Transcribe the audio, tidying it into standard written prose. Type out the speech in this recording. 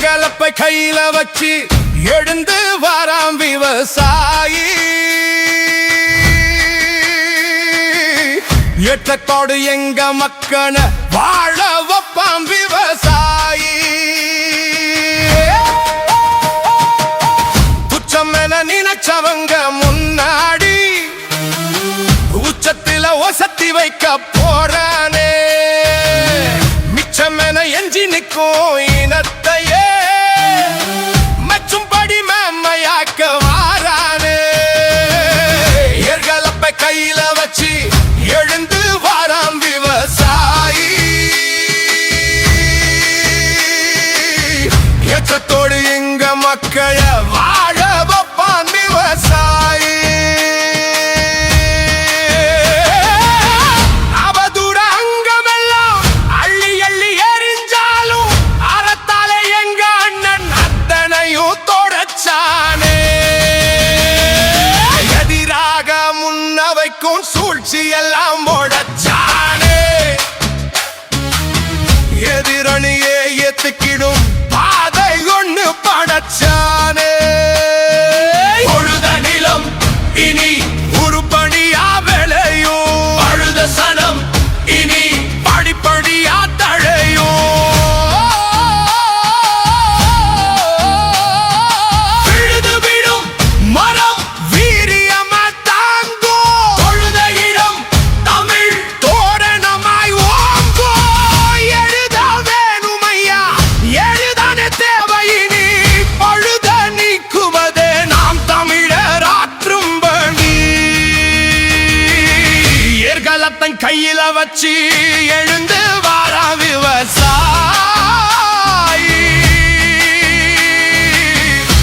ஏர்கலப்பை கையில வச்சு எழுந்து வாராம் விவசாயி. ஏற்றத்தோடு எங்க மக்கன வாழ வைப்பாம் விவசாயி. துச்சம் என நினைச்சவங்க முன்னாடி உச்சத்தில ஒசத்தி வைக்க போறானே. மிச்சம் என எஞ்சி நிற்கும் இனத்தையே மச்சும்படி மேன்மையாக்க வாரானே. ஏர்கலப்பை கையில வச்சு எழுந்து வாராம் விவசாயி. ஏற்றத்தோடு எங்க மக்களை வாழ வைப்பான் விவசாயி. அவதூற அங்கமெல்லாம் அள்ளி அள்ளி எறிஞ்சாலும் அறத்தாலே எங்க அண்ணன் அத்தனையும் தொடச்சானே. எதிராக முன்னவைக்கும் சூழ்ச்சி எல்லாம் முடச்சானே. எதிரணியே ஏத்துக்கிடும் பாதை ஒண்ணு படைச்சானே. பொழுத நிலம் இனி உருப்படியா விளையும், அழுத சனம் இனி படிப்படியா தழையும். விழுது விடும் மரம் வீரியமா தாங்கும், பொழுத இடம் தமிழ் தோரணமாய் ஓங்கும். எழுத வேணுமையா எழுதானே தேவையினி, பழுத நீக்குவதே நாம் தமிழர் ஆற்றும் பணி. ஏர்கலத்தன் கையில வச்சு எழுந்து